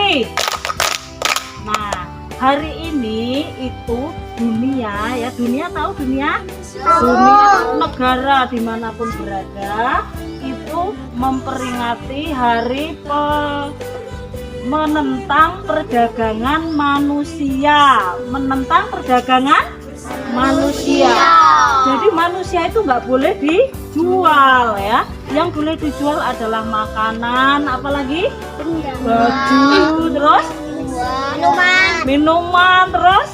Hari. Nah, hari ini itu dunia ya, dunia tahu dunia? Dunia negara dimanapun berada itu memperingati hari menentang perdagangan manusia. Menentang perdagangan manusia. Jadi manusia itu nggak boleh dijual ya. Yang boleh dijual adalah makanan, apalagi baju, terus minuman, terus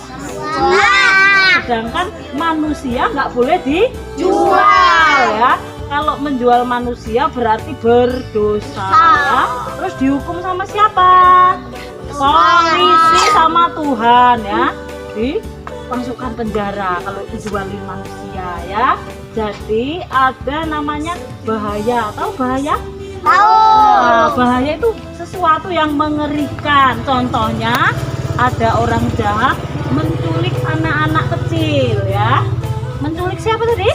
sedangkan manusia nggak boleh dijual ya. Kalau menjual manusia berarti berdosa ya. Terus dihukum sama siapa? Polisi sama Tuhan ya. Dimasukkan penjara kalau dijualin manusia ya. Jadi ada namanya bahaya. Tahu bahaya? Tahu. Nah, bahaya itu sesuatu yang mengerikan. Contohnya ada orang jahat menculik anak-anak kecil ya. Menculik siapa tadi?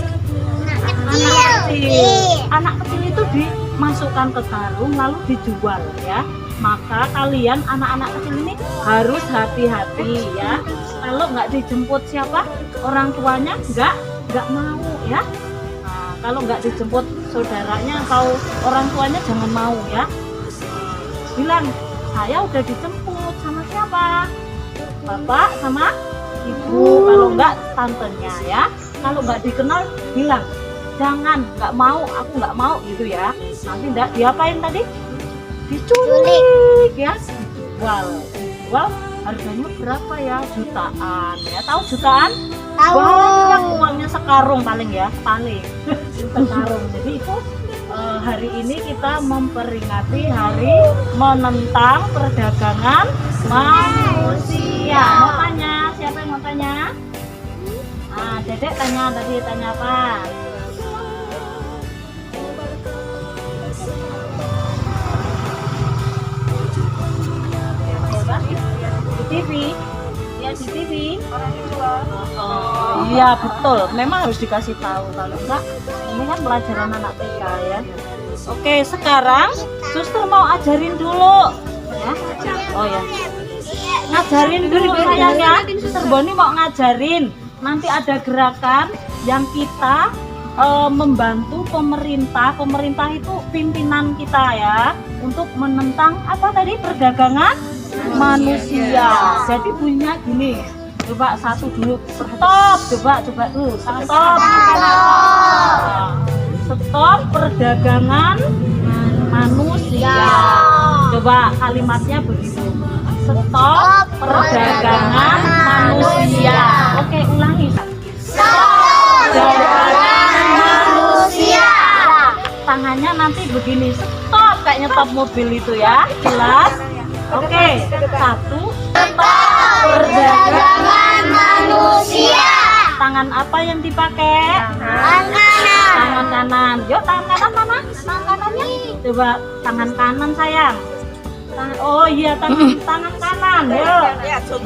Anak kecil. Anak kecil itu dimasukkan ke karung lalu dijual ya. Maka kalian anak-anak kecil ini harus hati-hati ya. Kalau nggak dijemput siapa? Orang tuanya nggak mau ya. Nah, kalau nggak dijemput saudaranya atau orang tuanya jangan mau ya. Bilang saya udah dijemput sama siapa? Bapak sama ibu. Kalau nggak tantenya ya. Kalau nggak dikenal bilang jangan, nggak mau, aku nggak mau gitu ya. Nanti enggak diapain tadi? Diculik ya. Dijual harganya berapa ya? Jutaan ya. Tahu jutaan? Tahu. Banyak uangnya, sekarung paling ya, paling sekarung. Jadi itu hari ini kita memperingati hari menentang perdagangan manusia. Mau tanya? Siapa yang mau tanya? Nah, Dedek tanya apa? Di TV, ya di TV. Oh, iya betul. Memang harus dikasih tahu, kalau enggak ini kan pelajaran anak TK ya. Oke, sekarang suster mau ajarin dulu ya. Oh ya, ngajarin dulu sayang ya. Suster Boni mau ngajarin. Nanti ada gerakan yang kita membantu pemerintah. Pemerintah itu pimpinan kita ya, untuk menentang apa tadi? Perdagangan manusia. Jadi bunyinya gini. Coba satu dulu. Stop. Coba tuh. Stop. Stop perdagangan manusia. Coba kalimatnya begitu. Stop perdagangan manusia. Oke, ulangi. Stop perdagangan manusia. Tangannya nanti begini. Stop kayak nyetop mobil itu ya. Jelas? Oke, satu. Stop perdagangan manusia. Tangan apa yang dipakai? Tangan kanan. Tangan kanan. Yuk, tangan kanan mana? Tangan kanannya. Coba tangan kanan sayang. Oh iya, tangan kanan. Yuk.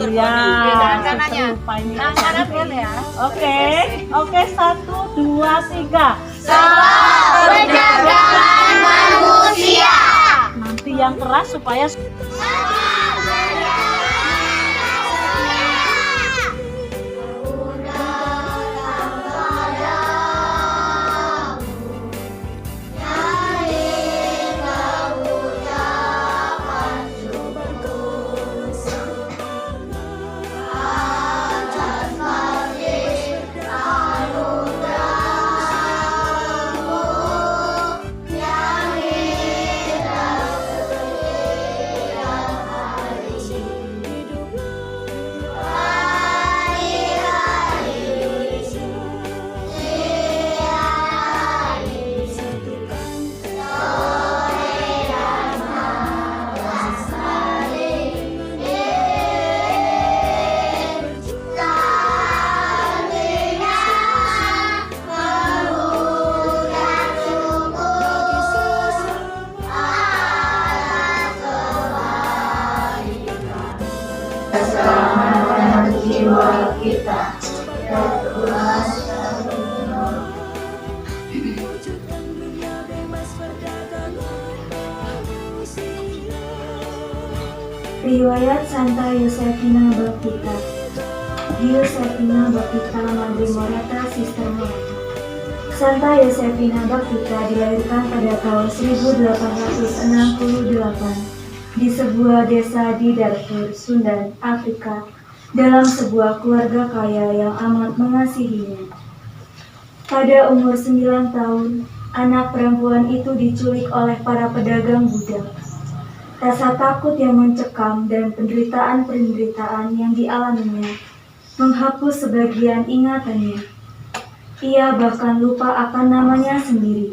Iya. Tangan kanannya. Lupa ini. Tangan kanan boleh ya. Oke, 1, 2, 3. Stop perdagangan manusia. Nanti yang keras supaya Riwayat Santa Yosefina Baptista. Yosefina Baptista Madre Morata Sister Morata. Santa Yosefina Baptista dilahirkan pada tahun 1868 di sebuah desa di Darfur, Sudan, Afrika, dalam sebuah keluarga kaya yang amat mengasihinya. Pada umur 9 tahun, anak perempuan itu diculik oleh para pedagang budak. Rasa takut yang mencekam dan penderitaan-penderitaan yang dialaminya menghapus sebagian ingatannya. Ia bahkan lupa akan namanya sendiri.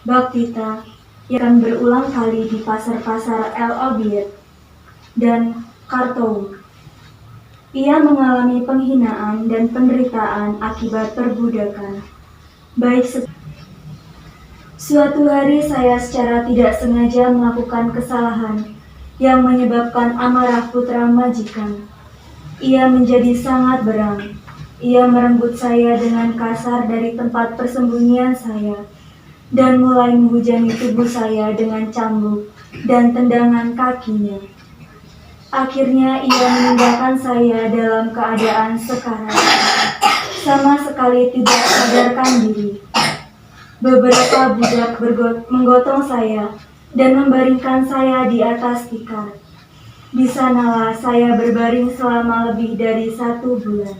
Baptista yang berulang kali di pasar-pasar El Obeid dan Khartoum. Ia mengalami penghinaan dan penderitaan akibat perbudakan. Suatu hari saya secara tidak sengaja melakukan kesalahan yang menyebabkan amarah putra majikan. Ia menjadi sangat berang. Ia merenggut saya dengan kasar dari tempat persembunyian saya dan mulai menghujani tubuh saya dengan cambuk dan tendangan kakinya. Akhirnya ia meninggalkan saya dalam keadaan sekarat, sama sekali tidak sadarkan diri. Beberapa budak menggotong saya dan membaringkan saya di atas tikar. Di sanalah saya berbaring selama lebih dari 1 bulan.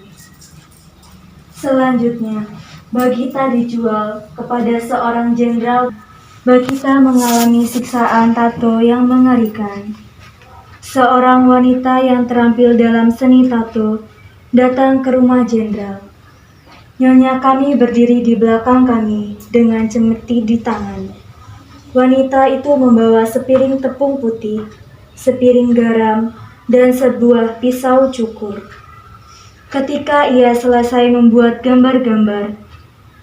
Selanjutnya, Baptista dijual kepada seorang jenderal. Baptista mengalami siksaan tato yang mengerikan. Seorang wanita yang terampil dalam seni tato datang ke rumah jenderal. Nyonya kami berdiri di belakang kami dengan cemeti di tangan. Wanita itu membawa sepiring tepung putih, sepiring garam, dan sebuah pisau cukur. Ketika ia selesai membuat gambar-gambar,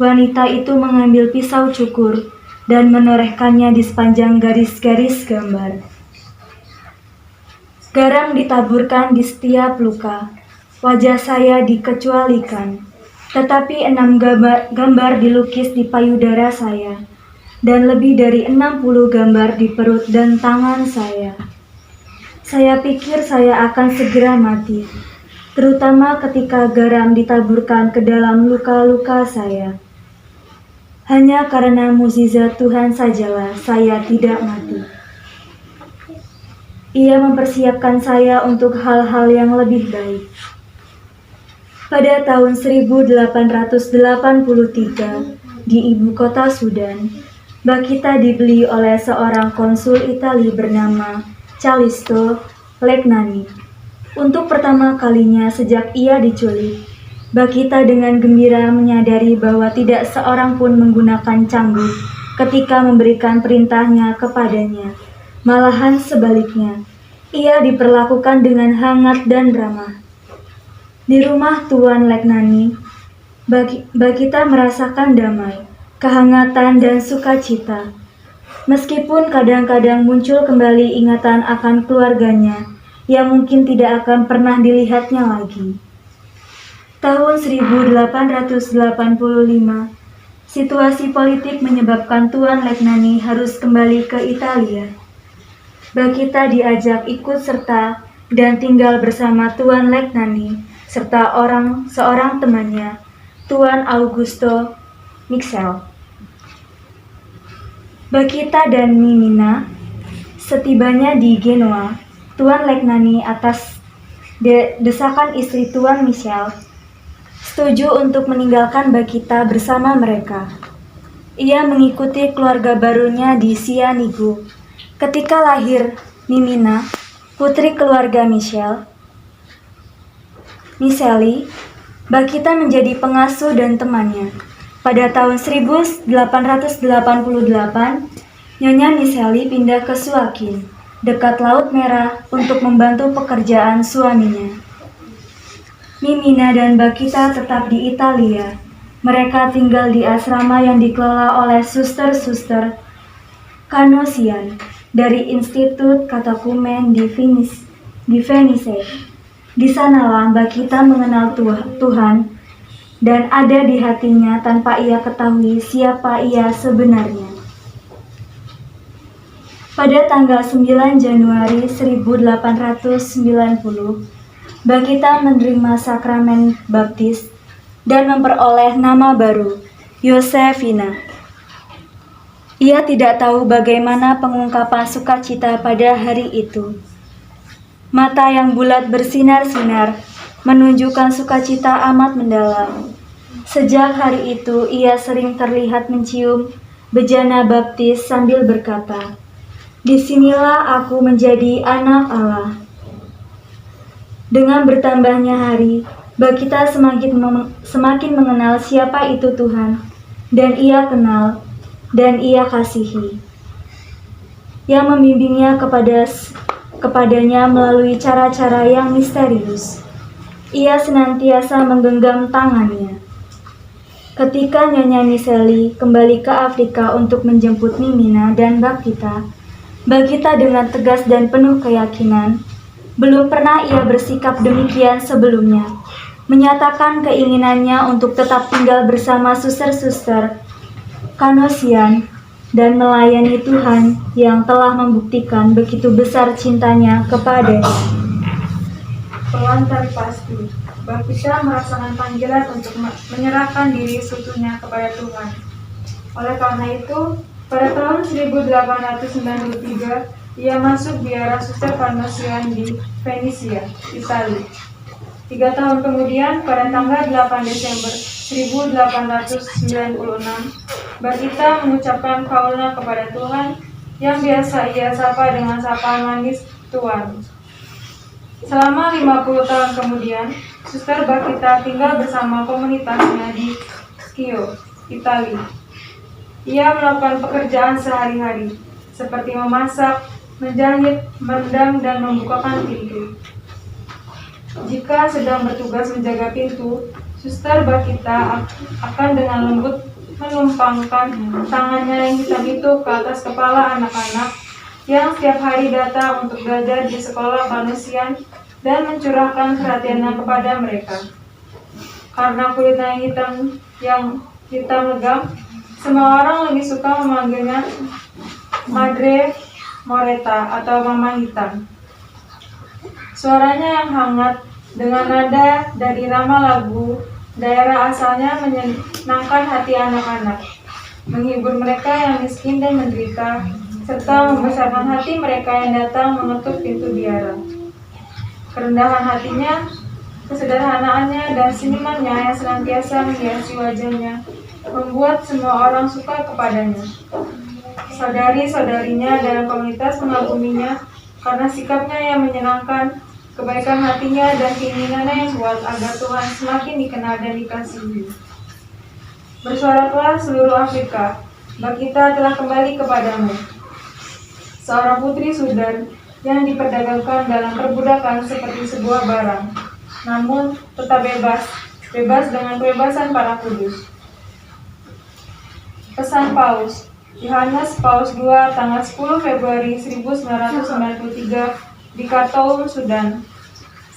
wanita itu mengambil pisau cukur dan menorehkannya di sepanjang garis-garis gambar. Garam ditaburkan di setiap luka. Wajah saya dikecualikan. Tetapi 6 gambar dilukis di payudara saya, dan lebih dari 60 gambar di perut dan tangan saya. Saya pikir saya akan segera mati, terutama ketika garam ditaburkan ke dalam luka-luka saya. Hanya karena mukjizat Tuhan sajalah saya tidak mati. Ia mempersiapkan saya untuk hal-hal yang lebih baik. Pada tahun 1883, di ibu kota Sudan, Baptista dibeli oleh seorang konsul Italia bernama Calisto Legnani. Untuk pertama kalinya sejak ia diculik, Baptista dengan gembira menyadari bahwa tidak seorang pun menggunakan cambuk ketika memberikan perintahnya kepadanya. Malahan sebaliknya, ia diperlakukan dengan hangat dan ramah. Di rumah Tuan Legnani, Baptista merasakan damai, kehangatan, dan sukacita. Meskipun kadang-kadang muncul kembali ingatan akan keluarganya yang mungkin tidak akan pernah dilihatnya lagi. Tahun 1885, situasi politik menyebabkan Tuan Legnani harus kembali ke Italia. Baptista diajak ikut serta dan tinggal bersama Tuan Legnani serta seorang temannya, Tuan Augusto Mixel. Baptista dan Mimina setibanya di Genoa, Tuan Legnani atas desakan istri Tuan Michel setuju untuk meninggalkan Baptista bersama mereka. Ia mengikuti keluarga barunya di Sianigo. Ketika lahir Mimina, putri keluarga Miseli, Baptista menjadi pengasuh dan temannya. Pada tahun 1888, Nyonya Miseli pindah ke Suakin, dekat Laut Merah, untuk membantu pekerjaan suaminya. Mimina dan Baptista tetap di Italia. Mereka tinggal di asrama yang dikelola oleh suster-suster Kanosian dari Institut Katakumen di Venice. Di sanalah Baptista mengenal Tuhan dan ada di hatinya tanpa ia ketahui siapa ia sebenarnya. Pada tanggal 9 Januari 1890, Bakita menerima sakramen baptis dan memperoleh nama baru, Yosefina. Ia tidak tahu bagaimana pengungkapan sukacita pada hari itu. Mata yang bulat bersinar-sinar menunjukkan sukacita amat mendalam. Sejak hari itu, ia sering terlihat mencium bejana baptis sambil berkata, "Disinilah aku menjadi anak Allah." Dengan bertambahnya hari, Bakita semakin mengenal siapa itu Tuhan, dan ia kenal dan ia kasihi, yang membimbingnya kepadanya melalui cara-cara yang misterius. Ia senantiasa menggenggam tangannya. Ketika Nyonya Miseli kembali ke Afrika untuk menjemput Mimina dan Bakita dengan tegas dan penuh keyakinan, belum pernah ia bersikap demikian sebelumnya, menyatakan keinginannya untuk tetap tinggal bersama suster-suster Kanosian dan melayani Tuhan yang telah membuktikan begitu besar cintanya kepadanya. Pelantari pasti, Bakita merasakan panggilan untuk menyerahkan diri seutuhnya kepada Tuhan. Oleh karena itu, pada tahun 1893, ia masuk biara suster Kanosian di Venesia, Italia. 3 tahun kemudian, pada tanggal 8 Desember 1896, Bakita mengucapkan kaulnya kepada Tuhan yang biasa ia sapa dengan sapaan manis Tuhan. Selama 50 tahun kemudian, Suster Bakita tinggal bersama komunitasnya di Schio, Italia. Ia melakukan pekerjaan sehari-hari, seperti memasak, menjahit, merendam, dan membukakan pintu. Jika sedang bertugas menjaga pintu, Suster Bakita akan dengan lembut menumpangkan tangannya yang hitam itu ke atas kepala anak-anak yang setiap hari datang untuk belajar di sekolah Kanosian dan mencurahkan perhatiannya kepada mereka. Karena kulitnya yang hitam legam, semua orang lebih suka memanggilnya Madre Moreta atau Mama Hitam. Suaranya yang hangat dengan nada dan irama lagu daerah asalnya menyenangkan hati anak-anak, menghibur mereka yang miskin dan menderita, serta membesarkan hati mereka yang datang mengetuk pintu biara. Kerendahan hatinya, kesederhanaannya, dan senyumannya yang senantiasa menghiasi wajahnya membuat semua orang suka kepadanya. Saudari-saudarinya dalam komunitas mengaguminya karena sikapnya yang menyenangkan, kebaikan hatinya, dan keinginannya yang kuat agar Tuhan semakin dikenal dan dikasihi. Bersoraklah seluruh Afrika, Bakita telah kembali kepadamu. Seorang putri Sudan yang diperdagangkan dalam perbudakan seperti sebuah barang, namun tetap bebas dengan kebebasan para kudus. Pesan Paus, Yohanes Paus II, tanggal 10 Februari 1993 di Khartoum, Sudan.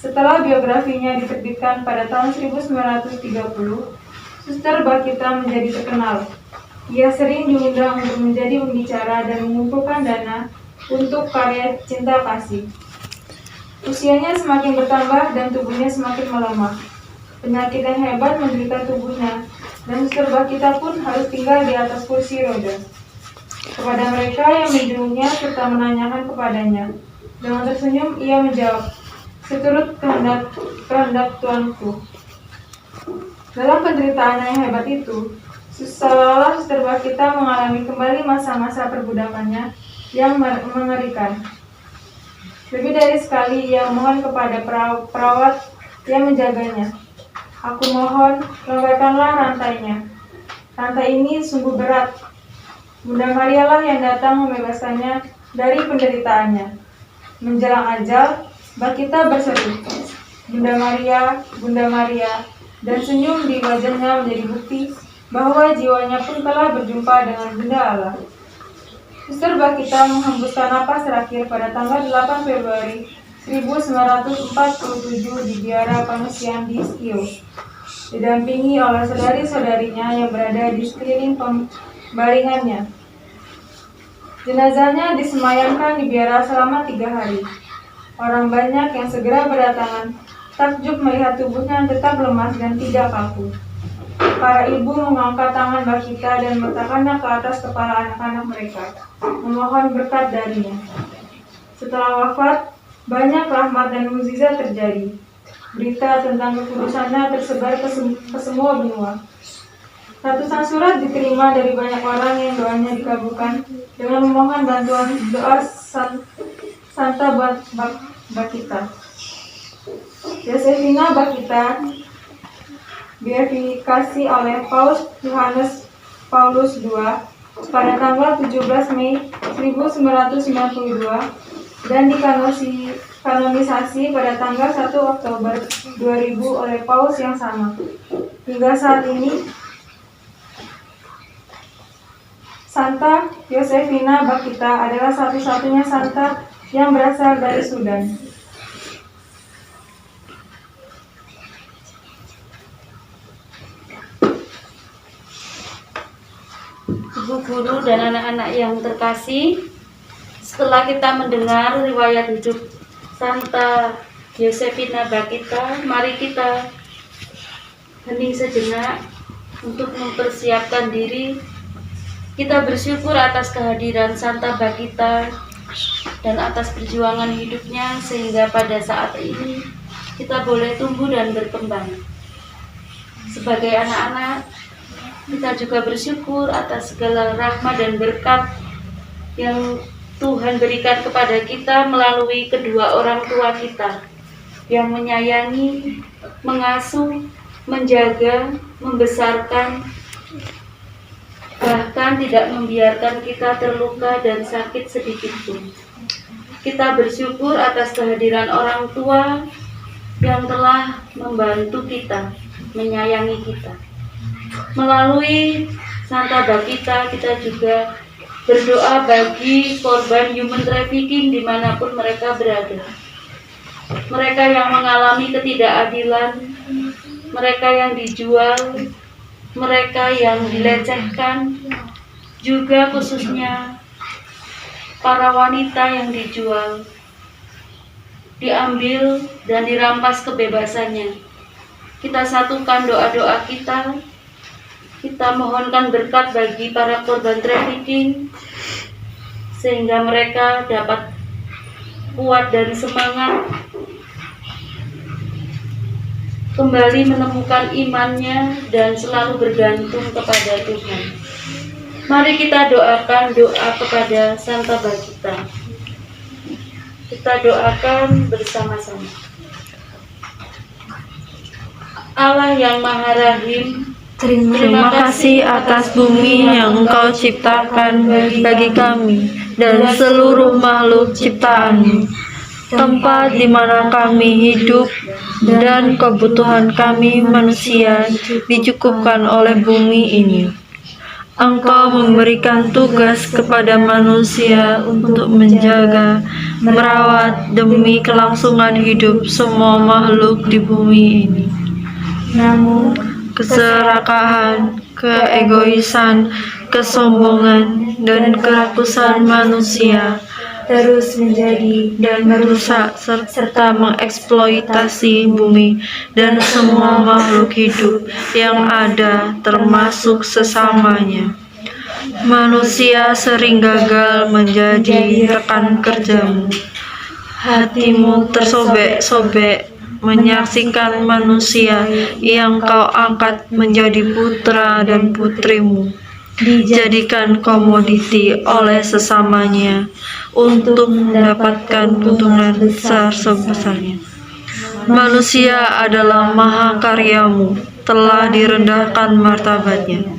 Setelah biografinya diterbitkan pada tahun 1930, Suster Bakita menjadi terkenal. Ia sering diundang untuk menjadi pembicara dan mengumpulkan dana untuk karya cinta kasih. Usianya semakin bertambah dan tubuhnya semakin melemah. Penyakit yang hebat menderita tubuhnya, dan Suster Bakita pun harus tinggal di atas kursi roda. Kepada mereka yang menjenguknya serta menanyakan kepadanya, dengan tersenyum ia menjawab, "Seturut kehendak Tuanku." Dalam penderitaan yang hebat itu, seolah-olah Suster Bakita mengalami kembali masa-masa perbudakannya yang mengerikan. Lebih dari sekali ia mohon kepada perawat yang menjaganya, "Aku mohon, longgarkanlah rantainya. Rantai ini sungguh berat." Bunda Maria lah yang datang membebaskannya dari penderitaannya. Menjelang ajal, Bakita berseru, "Bunda Maria, Bunda Maria," dan senyum di wajahnya menjadi bukti bahwa jiwanya pun telah berjumpa dengan Bunda Allah. Suster Bakita menghembuskan napas terakhir pada tanggal 8 Februari 1947 di biara Kanosian di Schio, didampingi oleh saudari-saudarinya yang berada di sekeliling pembaringannya. Jenazahnya disemayamkan di biara selama 3 hari. Orang banyak yang segera berdatangan, takjub melihat tubuhnya yang tetap lemas dan tidak kaku. Para ibu mengangkat tangan Bakita dan meletakkannya ke atas kepala anak-anak mereka, memohon berkat darinya. Setelah wafat, banyak rahmat dan mukjizat terjadi. Berita tentang kekudusannya tersebar ke semua benua. Ratusan surat diterima dari banyak orang yang doanya dikabulkan dengan memohon bantuan doa Santa Bakita. Yosefina Bakita beatifikasi oleh Paus Yohanes Paulus II pada tanggal 17 Mei 1992 dan dikanonisasi pada tanggal 1 Oktober 2000 oleh Paus yang sama. Hingga saat ini, Santa Yosefina Bakita adalah satu-satunya santa yang berasal dari Sudan. Ibu guru dan anak-anak yang terkasih, setelah kita mendengar riwayat hidup Santa Yosefina Bakita, mari kita hening sejenak untuk mempersiapkan diri. Kita bersyukur atas kehadiran Santa Bakita dan atas perjuangan hidupnya sehingga pada saat ini kita boleh tumbuh dan berkembang. Sebagai anak-anak, kita juga bersyukur atas segala rahmat dan berkat yang Tuhan berikan kepada kita melalui kedua orang tua kita yang menyayangi, mengasuh, menjaga, membesarkan, bahkan tidak membiarkan kita terluka dan sakit sedikit pun. Kita bersyukur atas kehadiran orang tua yang telah membantu kita, menyayangi kita. Melalui Santa Bakita kita juga berdoa bagi korban human trafficking dimanapun mereka berada. Mereka yang mengalami ketidakadilan, mereka yang dijual, mereka yang dilecehkan, juga khususnya para wanita yang dijual, diambil dan dirampas kebebasannya. Kita satukan doa-doa kita mohonkan berkat bagi para korban trafficking sehingga mereka dapat kuat dan semangat kembali menemukan imannya dan selalu bergantung kepada Tuhan. Mari kita doakan doa kepada Santa Bakita. Kita doakan bersama-sama. Allah yang Maha Rahim, Terima kasih atas bumi yang Engkau ciptakan bagi kami dan seluruh makhluk ciptaan-Mu, tempat di mana kami hidup dan kebutuhan kami manusia dicukupkan oleh bumi ini. Engkau memberikan tugas kepada manusia untuk menjaga, merawat demi kelangsungan hidup semua makhluk di bumi ini. Namun, Keserakahan, keegoisan, kesombongan, dan kerakusan manusia terus menjadi dan merusak serta mengeksploitasi bumi dan semua makhluk hidup yang ada termasuk sesamanya. Manusia sering gagal menjadi rekan kerjamu. Hatimu tersobek-sobek menyaksikan manusia yang Kau angkat menjadi putra dan putrimu, dijadikan komoditi oleh sesamanya untuk mendapatkan keuntungan besar sebesarnya. Manusia adalah mahakaryamu, telah direndahkan martabatnya.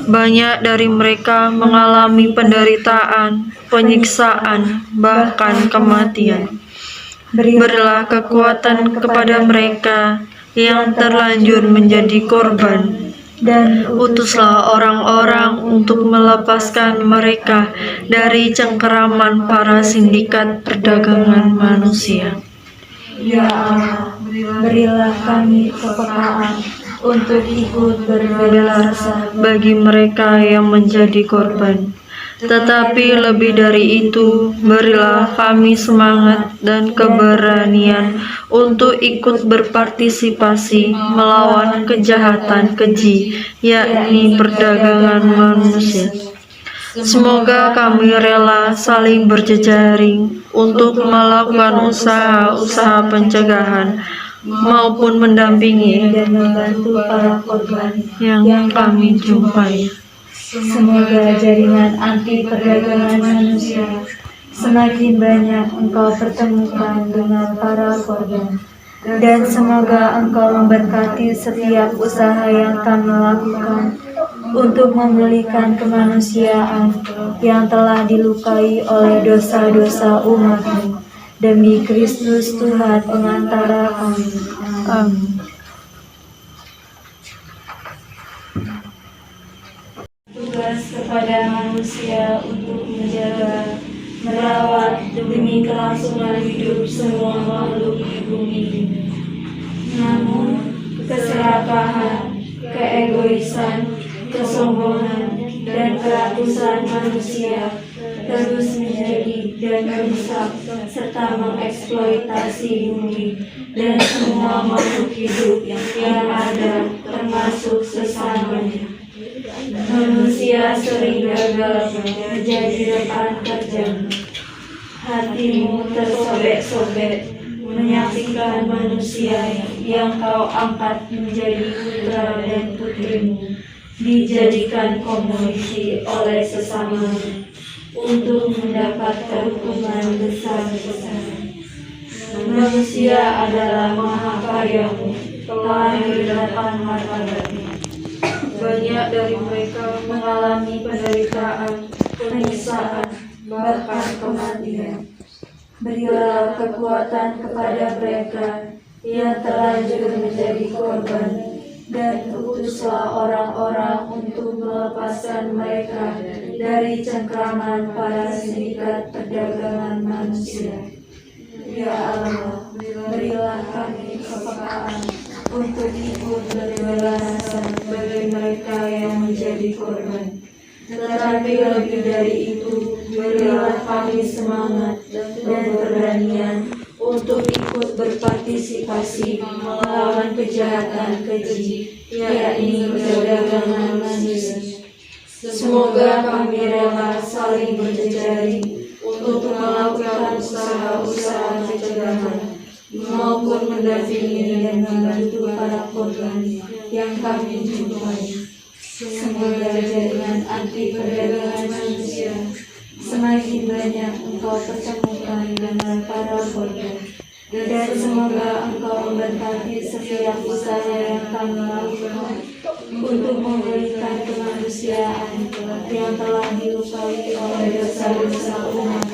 Banyak dari mereka mengalami penderitaan, penyiksaan, bahkan kematian. Berilah kekuatan kepada mereka yang terlanjur menjadi korban, dan utuslah orang-orang untuk melepaskan mereka dari cengkeraman para sindikat perdagangan manusia. Ya Allah, berilah kami kepekaan untuk ikut berbela rasa Bagi mereka yang menjadi korban, Tetapi lebih dari itu, berilah kami semangat dan keberanian untuk ikut berpartisipasi melawan kejahatan keji, yakni perdagangan manusia. Semoga kami rela saling berjejaring untuk melakukan usaha-usaha pencegahan maupun mendampingi dan membantu para korban yang kami jumpai. Semoga jaringan anti perdagangan manusia semakin banyak Engkau pertemukan dengan para korban. Dan semoga Engkau memberkati setiap usaha yang kami lakukan untuk memulihkan kemanusiaan yang telah dilukai oleh dosa-dosa umat-Mu. Demi Kristus Tuhan pengantara kami. Amin. Tugas kepada manusia untuk menjaga, merawat demi kelangsungan hidup semua makhluk di bumi ini. Namun, keserakahan, keegoisan, kesombongan, dan kerakusan manusia terus menjadi dan merusak serta mengeksploitasi bumi dan semua makhluk hidup yang ada, termasuk sesamanya. Manusia sering gagal menjadi rekan kerja. Hatimu tersobek-sobek menyaksikan manusia yang Kau angkat menjadi putra dan putrimu dijadikan komoditi oleh sesamanya untuk mendapatkan hukuman besar-besaran. Manusia adalah mahakarya-Mu, telah didapat martabatnya. Banyak dari mereka mengalami penderitaan, penyiksaan, bahkan kematian. Berilah kekuatan kepada mereka yang terlanjur menjadi korban, dan utuslah orang-orang untuk melepaskan mereka dari cengkraman para sindikat perdagangan manusia. Ya Allah, berilah kami kepekaan untuk ikut berbalasan bagi mereka yang menjadi korban. Tetapi lebih dari itu, berilah kami semangat dan keberanian untuk ikut berpartisipasi melawan kejahatan keji, yakni perdagangan manusia. Semoga kami rela saling berjejaring untuk melakukan usaha-usaha pencegahan maupun mendampingi dan membantu para korban yang kami jumpai. Semoga jaringan anti perdagangan manusia semakin banyak Engkau pertemukan dengan para korban. Dan semoga Engkau memberkati setiap usaha yang kami lakukan untuk memulihkan kemanusiaan yang telah dilukai oleh dosa-dosa umat.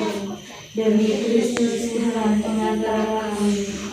Demi Kristus Tuhan pengantara kami.